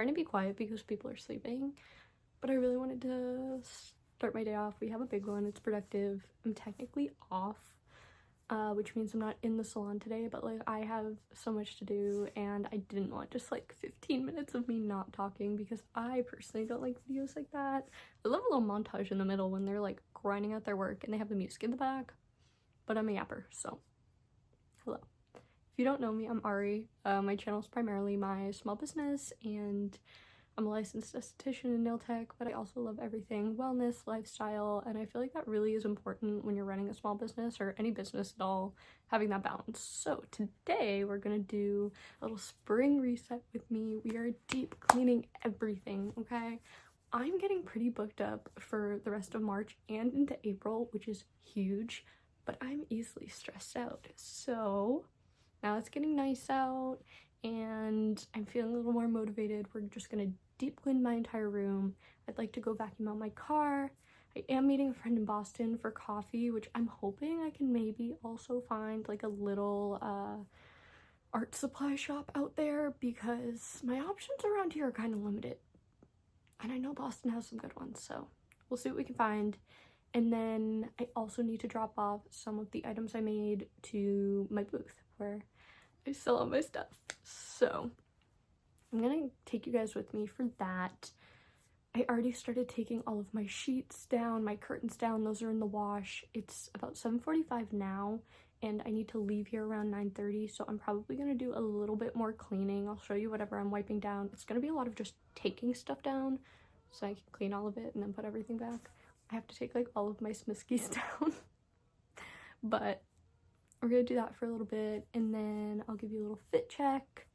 trying to be quiet because people are sleeping, but I really wanted to start my day off. We have a big one, it's productive. I'm technically off, which means I'm not in the salon today, but like I have so much to do and I didn't want just like 15 minutes of me not talking because I personally don't like videos like that. I love a little montage in the middle when they're like grinding out their work and they have the music in the back, but I'm a yapper, so hello. If you don't know me, I'm Ari. My channel is primarily my small business, and I'm a licensed esthetician and nail tech, but I also love everything wellness, lifestyle, and I feel like that really is important when you're running a small business or any business at all, having that balance. So today we're gonna do a little spring reset with me. We are deep cleaning everything, okay? I'm getting pretty booked up for the rest of March and into April, which is huge, but I'm easily stressed out. So now it's getting nice out and I'm feeling a little more motivated. We're just gonna deep clean my entire room. I'd like to go vacuum out my car. I am meeting a friend in Boston for coffee, which I'm hoping I can maybe also find like a little art supply shop out there because my options around here are kind of limited. And I know Boston has some good ones, so we'll see what we can find. And then I also need to drop off some of the items I made to my booth where I sell all my stuff. So I'm gonna take you guys with me for that. I already started taking all of my sheets down, my curtains down. Those are in the wash. It's about 7:45 now and I need to leave here around 9:30, so I'm probably gonna do a little bit more cleaning. I'll show you whatever I'm wiping down. It's gonna be a lot of just taking stuff down so I can clean all of it and then put everything back. I have to take like all of my Smiskies down, but we're gonna do that for a little bit and then I'll give you a little fit check.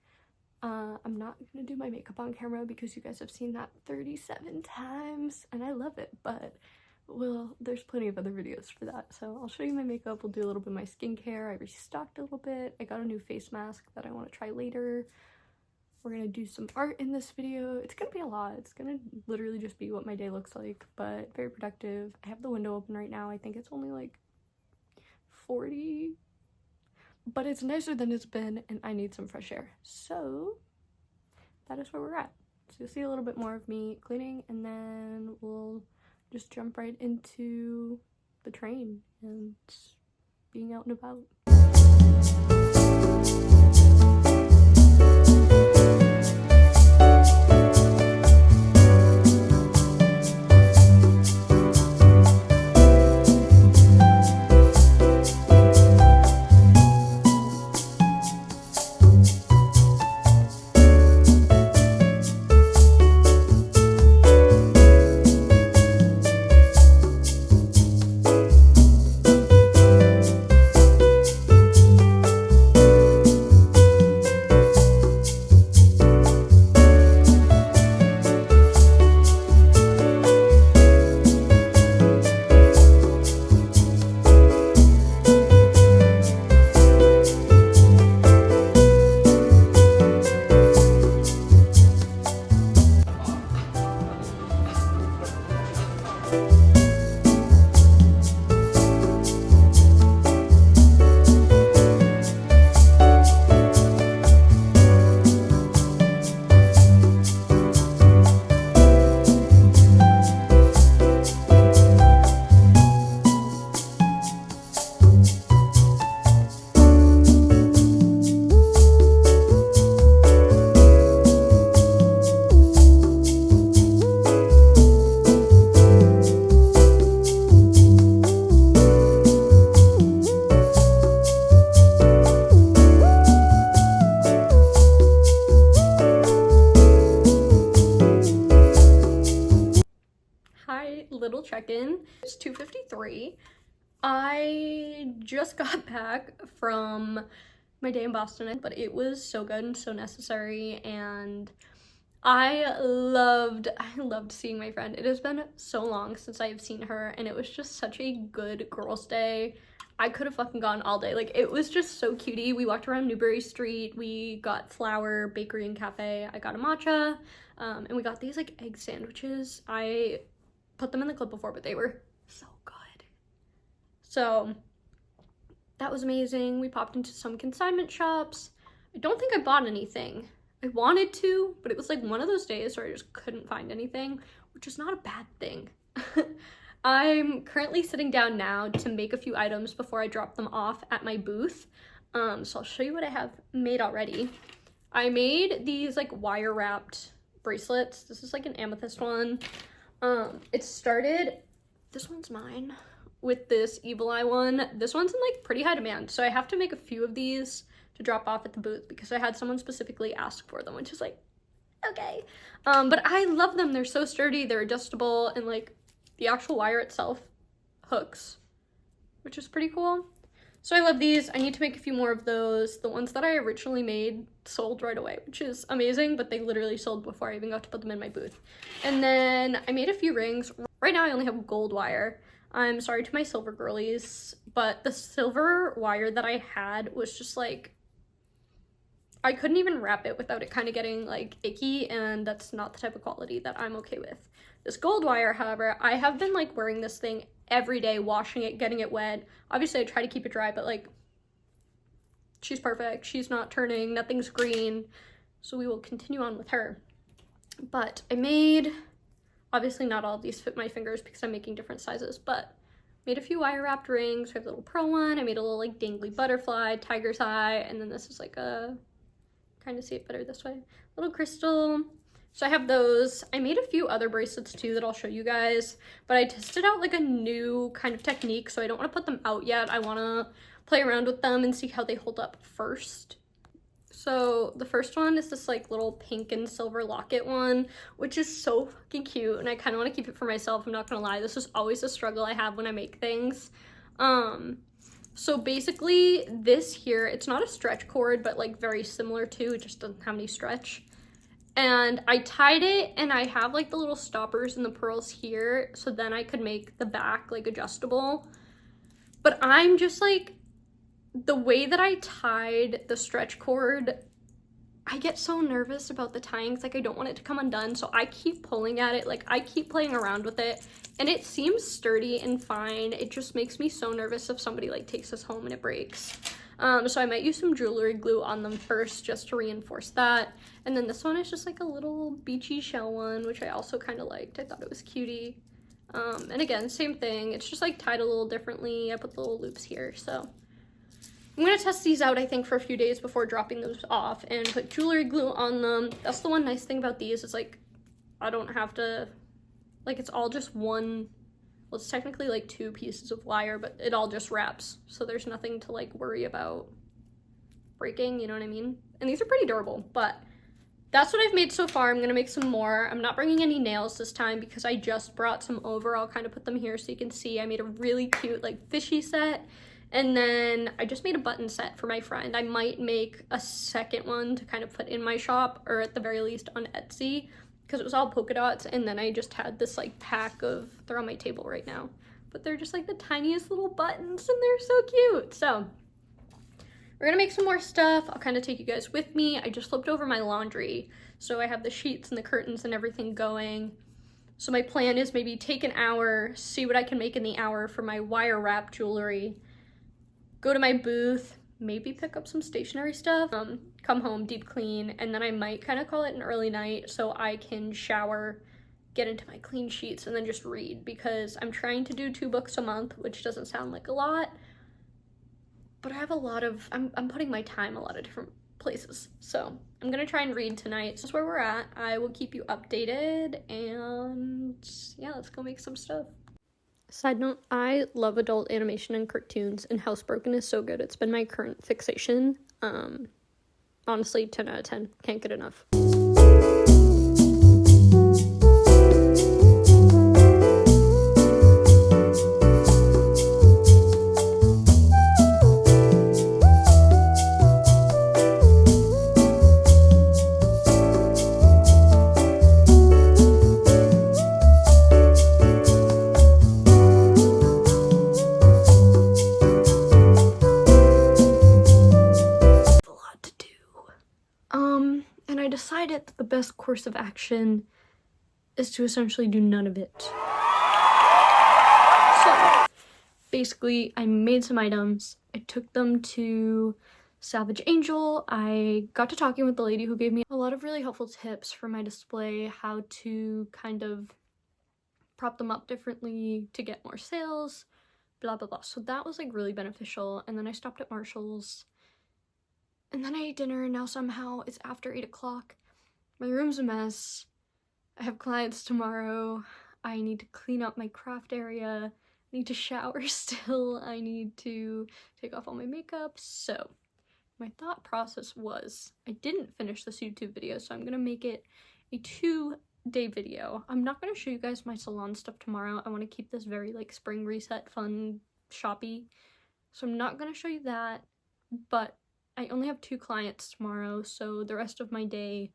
I'm not gonna do my makeup on camera because you guys have seen that 37 times and I love it, but well, there's plenty of other videos for that. So I'll show you my makeup, we'll do a little bit of my skincare. I restocked a little bit. I got a new face mask that I want to try later. We're gonna do some art in this video. It's gonna be a lot. It's gonna literally just be what my day looks like, but very productive. I have the window open right now. I think it's only like 40, but it's nicer than it's been and I need some fresh air. So that is where we're at. So you'll see a little bit more of me cleaning and then we'll just jump right into the train and being out and about. Little check-in. It's 2:53. I just got back from my day in Boston, but it was so good and so necessary, and I loved seeing my friend. It has been so long since I have seen her and it was just such a good girls' day. I could have fucking gone all day. Like, it was just so cutie. We walked around Newbury Street, we got Flower Bakery and Cafe, I got a matcha, and we got these like egg sandwiches. I put them in the clip before, but they were so good. So that was amazing. We popped into some consignment shops. I don't think I bought anything. I wanted to, but it was like one of those days where I just couldn't find anything, which is not a bad thing. I'm currently sitting down now to make a few items before I drop them off at my booth. So I'll show you what I have made already. I made these like wire wrapped bracelets. This is like an amethyst one. It started, this one's mine, with this evil eye one. This one's in like pretty high demand, so I have to make a few of these to drop off at the booth because I had someone specifically ask for them, which is like, okay. But I love them. They're so sturdy, they're adjustable, and like the actual wire itself hooks, which is pretty cool. So I love these. I need to make a few more of those. The ones that I originally made sold right away, which is amazing, but they literally sold before I even got to put them in my booth. And then I made a few rings. Right now I only have gold wire. I'm sorry to my silver girlies, but the silver wire that I had was just like, I couldn't even wrap it without it kind of getting like icky, and that's not the type of quality that I'm okay with. This gold wire, however, I have been like wearing this thing every day, washing it, getting it wet. Obviously I try to keep it dry, but like, she's perfect. She's not turning, nothing's green. So we will continue on with her. But I made, obviously not all of these fit my fingers because I'm making different sizes, but made a few wire wrapped rings. We have a little pearl one. I made a little like dangly butterfly, tiger's eye, and then this is like a, kind of see it better this way, little crystal. So I have those. I made a few other bracelets too that I'll show you guys, but I tested out like a new kind of technique, so I don't want to put them out yet. I want to play around with them and see how they hold up first. So the first one is this like little pink and silver locket one, which is so fucking cute, and I kind of want to keep it for myself. I'm not gonna lie, this is always a struggle I have when I make things. So basically this here, it's not a stretch cord, but like very similar to, it just doesn't have any stretch. And I tied it, and I have like the little stoppers and the pearls here, so then I could make the back like adjustable. But I'm just like, the way that I tied the stretch cord, I get so nervous about the tying, like I don't want it to come undone, so I keep pulling at it, like I keep playing around with it, and it seems sturdy and fine. It just makes me so nervous if somebody like takes this home and it breaks. So I might use some jewelry glue on them first just to reinforce that. And then this one is just like a little beachy shell one, which I also kind of liked. I thought it was cutie. And again, same thing. It's just like tied a little differently. I put the little loops here. So I'm gonna test these out, I think, for a few days before dropping those off and put jewelry glue on them. That's the one nice thing about these is like, I don't have to, like, it's all just one. Well, it's technically like two pieces of wire, but it all just wraps. So there's nothing to like worry about breaking, you know what I mean? And these are pretty durable, but that's what I've made so far. I'm gonna make some more. I'm not bringing any nails this time because I just brought some over. I'll kind of put them here so you can see. I made a really cute like fishy set. And then I just made a button set for my friend. I might make a second one to kind of put in my shop, or at the very least on Etsy, because it was all polka dots, and then I just had this like pack of, they're on my table right now, but they're just like the tiniest little buttons, and they're so cute. So we're gonna make some more stuff. I'll kind of take you guys with me. I just flipped over my laundry, so I have the sheets and the curtains and everything going. So my plan is maybe take an hour, see what I can make in the hour for my wire wrap jewelry, go to my booth, maybe pick up some stationery stuff, come home, deep clean, and then I might kind of call it an early night so I can shower, get into my clean sheets, and then just read, because I'm trying to do 2 books a month, which doesn't sound like a lot, but I have a lot of, I'm putting my time a lot of different places, so I'm gonna try and read tonight. This is where we're at. I will keep you updated, and yeah, let's go make some stuff. Side note, I love adult animation and cartoons, and Housebroken is so good. It's been my current fixation. Honestly, 10 out of 10. Can't get enough. And I decided that the best course of action is to essentially do none of it. So basically, I made some items. I took them to Savage Angel. I got to talking with the lady who gave me a lot of really helpful tips for my display, how to kind of prop them up differently to get more sales, blah blah blah. So that was like really beneficial. And then I stopped at Marshall's and then I ate dinner, and now somehow it's after 8 o'clock. My room's a mess. I have clients tomorrow. I need to clean up my craft area. I need to shower still. I need to take off all my makeup. So my thought process was, I didn't finish this YouTube video, so I'm gonna make it a 2-day video. I'm not gonna show you guys my salon stuff tomorrow. I want to keep this very like spring reset, fun, shoppy. So I'm not gonna show you that, but I only have 2 clients tomorrow, so the rest of my day,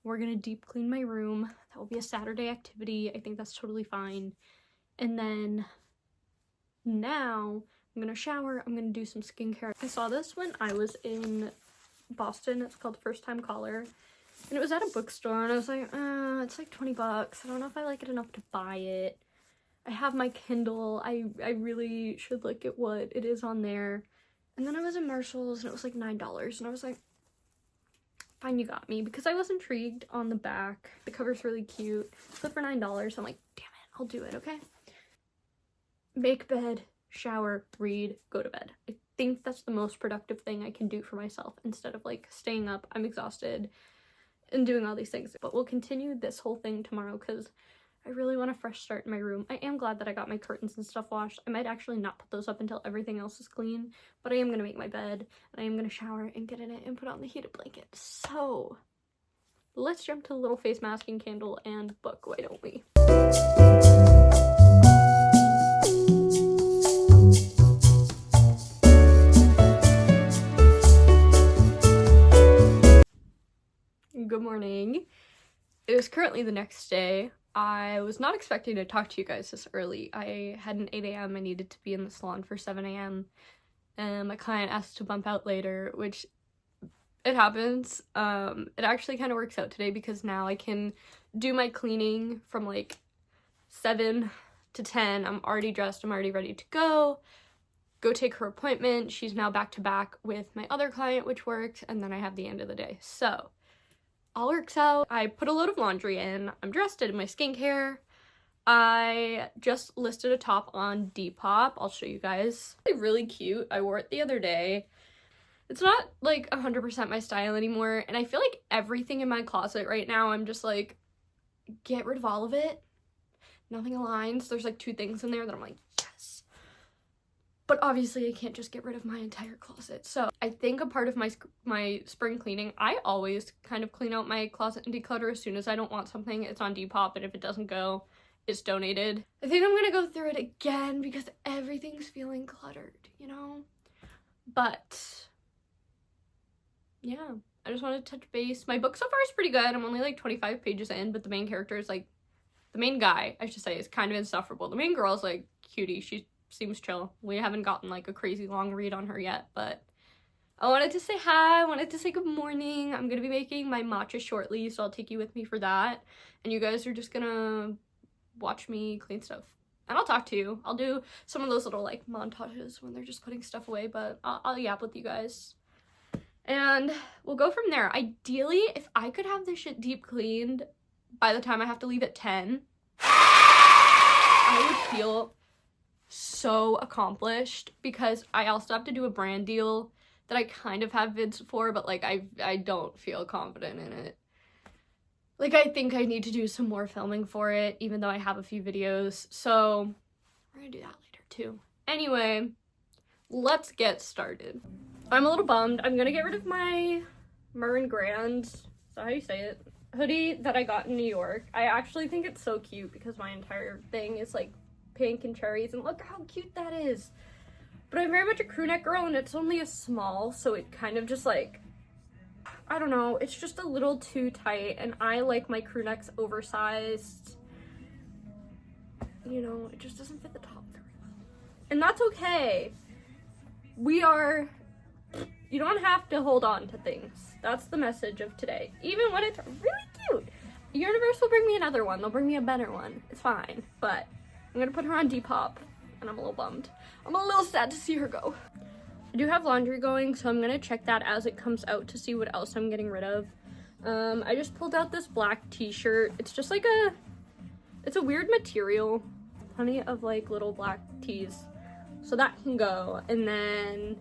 we're gonna deep clean my room. That will be a Saturday activity. I think that's totally fine. And then now I'm gonna shower, I'm gonna do some skincare. I saw this when I was in Boston. It's called First Time Color. And it was at a bookstore, and I was like, it's like 20 bucks. I don't know if I like it enough to buy it. I have my Kindle. I really should look at what it is on there. And then I was in Marshall's, and it was like $9. And I was like, fine, you got me. Because I was intrigued on the back. The cover's really cute. So for $9, I'm like, damn it, I'll do it, okay? Make bed, shower, read, go to bed. I think that's the most productive thing I can do for myself instead of like staying up, I'm exhausted, and doing all these things. But we'll continue this whole thing tomorrow because I really want a fresh start in my room. I am glad that I got my curtains and stuff washed. I might actually not put those up until everything else is clean, but I am going to make my bed, and I am going to shower and get in it and put on the heated blanket. So let's jump to the little face masking candle and book, why don't we? Good morning. It is currently the next day. I was not expecting to talk to you guys this early. I had an 8 a.m. I needed to be in the salon for 7 a.m. and my client asked to bump out later, which it happens. It actually kind of works out today because now I can do my cleaning from like 7 to 10. I'm already dressed. I'm already ready to go take her appointment. She's now back to back with my other client, which works, and then I have the end of the day. So all works out. I put a load of laundry in. I'm dressed in my skincare. I just listed a top on Depop. I'll show you guys. It's really cute. I wore it the other day. It's not like 100% my style anymore, and I feel like everything in my closet right now, I'm just like, get rid of all of it. Nothing aligns. There's like 2 things in there that I'm like, yes. But obviously I can't just get rid of my entire closet. So I think a part of my spring cleaning, I always kind of clean out my closet and declutter as soon as I don't want something. It's on Depop, and if it doesn't go, it's donated. I think I'm gonna go through it again because everything's feeling cluttered, you know? But yeah, I just wanted to touch base. My book so far is pretty good. I'm only like 25 pages in, but the main character is like, the main guy, I should say, is kind of insufferable. The main girl is like cutie. She seems chill. We haven't gotten like a crazy long read on her yet, but I wanted to say hi. I wanted to say good morning. I'm gonna be making my matcha shortly, so I'll take you with me for that. And you guys are just gonna watch me clean stuff. And I'll talk to you. I'll do some of those little like montages when they're just putting stuff away, but I'll yap with you guys. And we'll go from there. Ideally, if I could have this shit deep cleaned by the time I have to leave at 10, I would feel so accomplished, because I also have to do a brand deal that I kind of have vids for, but like I don't feel confident in it. Like I think I need to do some more filming for it, even though I have a few videos, so we're gonna do that later too. Anyway, let's get started. I'm a little bummed. I'm gonna get rid of my Murrin Grand, is that how you say it, hoodie that I got in New York. I actually think it's so cute because my entire thing is like pink and cherries, and look how cute that is. But I'm very much a crew neck girl, and it's only a small, so it kind of just like, I don't know, it's just a little too tight, and I like my crew necks oversized. You know, it just doesn't fit the top very well. And that's okay. You don't have to hold on to things. That's the message of today. Even when it's really cute. The universe will bring me another one. They'll bring me a better one. It's fine. But I'm gonna put her on Depop, and I'm a little bummed. I'm a little sad to see her go. I do have laundry going, so I'm gonna check that as it comes out to see what else I'm getting rid of. I just pulled out this black t-shirt. It's just like it's a weird material. Plenty of like little black tees. So that can go. And then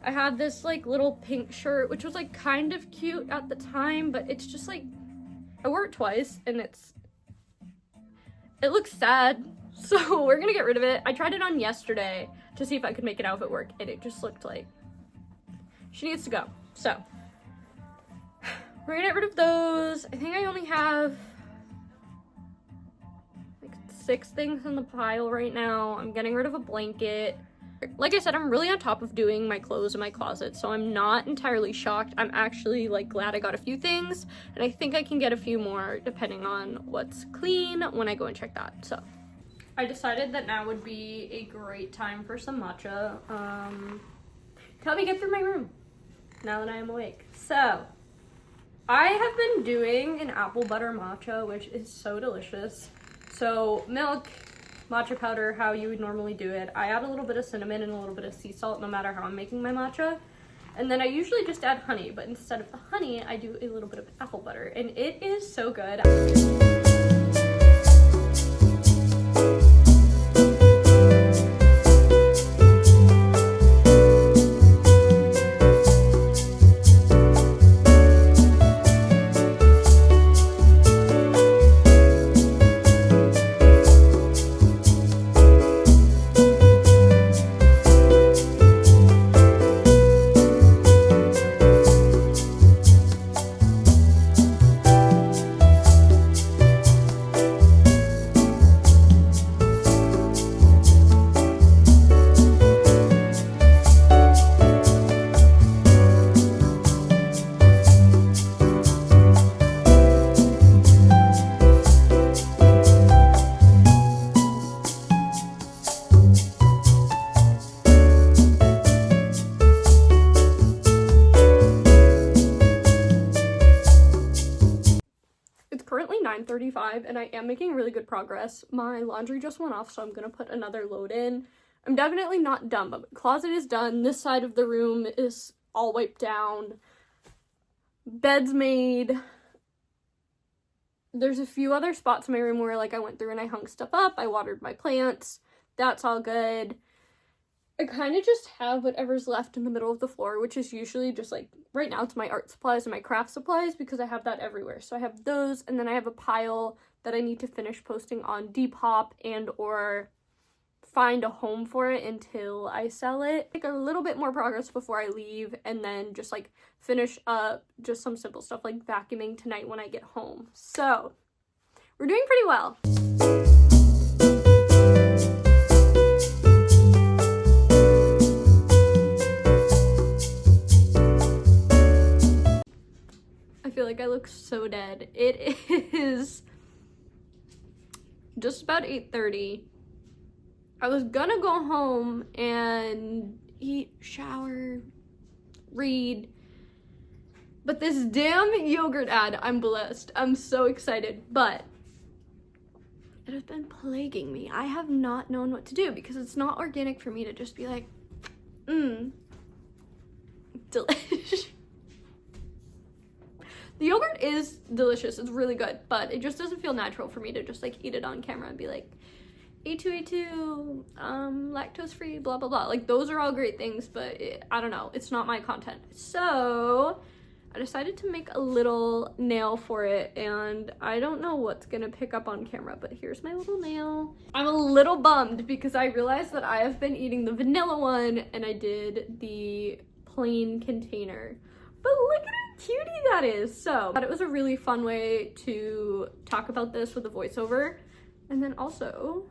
I have this like little pink shirt, which was like kind of cute at the time, but it's just like, I wore it twice and it looks sad. So we're gonna get rid of it. I tried it on yesterday to see if I could make an outfit work, and it just looked like she needs to go. So we're gonna get rid of those. I think I only have like 6 things in the pile right now. I'm getting rid of a blanket. Like I said, I'm really on top of doing my clothes in my closet, so I'm not entirely shocked. I'm actually like glad I got a few things, and I think I can get a few more depending on what's clean when I go and check that. So I decided that now would be a great time for some matcha. To help me get through my room now that I am awake. So I have been doing an apple butter matcha, which is so delicious. So milk, matcha powder, how you would normally do it. I add a little bit of cinnamon and a little bit of sea salt no matter how I'm making my matcha. And then I usually just add honey, but instead of the honey, I do a little bit of apple butter, and it is so good. Currently 9:35 and I am making really good progress. My laundry just went off, so I'm gonna put another load in. I'm definitely not done, but my closet is done. This side of the room is all wiped down. Bed's made. There's a few other spots in my room where like I went through and I hung stuff up. I watered my plants. That's all good. I kind of just have whatever's left in the middle of the floor, which is usually just like, right now it's my art supplies and my craft supplies because I have that everywhere. So I have those, and then I have a pile that I need to finish posting on Depop and or find a home for it until I sell it. Make a little bit more progress before I leave, and then just like finish up just some simple stuff like vacuuming tonight when I get home. So we're doing pretty well. I feel like I look so dead. It is just about 8:30. I was gonna go home and eat, shower, read, but this damn yogurt ad, I'm blessed. I'm so excited, but it has been plaguing me. I have not known what to do because it's not organic for me to just be like, delish. The yogurt is delicious, it's really good, but it just doesn't feel natural for me to just like eat it on camera and be like, A2A2, lactose free, blah blah blah. Like those are all great things, but I don't know, it's not my content. So I decided to make a little nail for it, and I don't know what's gonna pick up on camera, but here's my little nail. I'm a little bummed because I realized that I have been eating the vanilla one and I did the plain container. But look at how cutie that is. So I thought it was a really fun way to talk about this with a voiceover and then also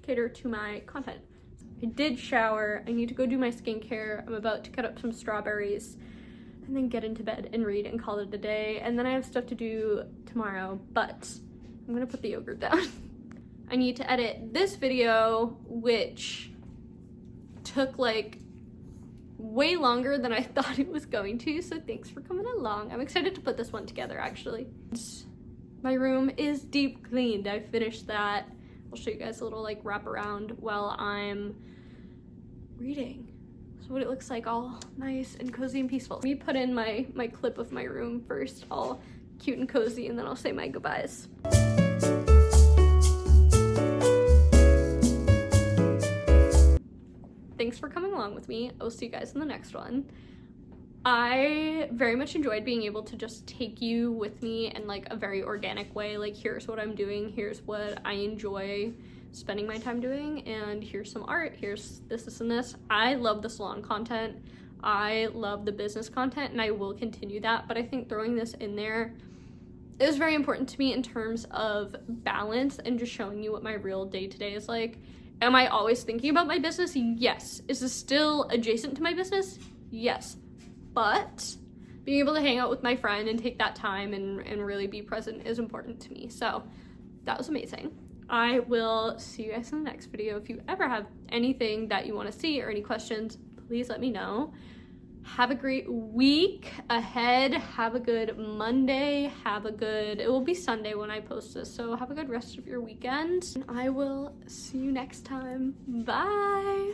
cater to my content. I did shower. I need to go do my skincare. I'm about to cut up some strawberries and then get into bed and read and call it a day. And then I have stuff to do tomorrow, but I'm gonna put the yogurt down. I need to edit this video, which took like way longer than I thought it was going to, so thanks for coming along. I'm excited to put this one together, actually. My room is deep cleaned. I finished that. I'll show you guys a little like wrap around while I'm reading. is what it looks like, all nice and cozy and peaceful. Let me put in my clip of my room first, all cute and cozy, and then I'll say my goodbyes. Thanks for coming along with me. I'll see you guys in the next one. I very much enjoyed being able to just take you with me in like a very organic way. Like, here's what I'm doing, here's what I enjoy spending my time doing, and here's some art, here's this and this. I love the salon content, I love the business content, and I will continue that, but I think throwing this in there is very important to me in terms of balance and just showing you what my real day-to-day is like. Am I always thinking about my business? Yes. Is this still adjacent to my business? Yes. But being able to hang out with my friend and take that time and really be present is important to me. So that was amazing. I will see you guys in the next video. If you ever have anything that you want to see or any questions, please let me know. Have a great week ahead. Have a good Monday. It will be Sunday when I post this, so have a good rest of your weekend. And I will see you next time. Bye.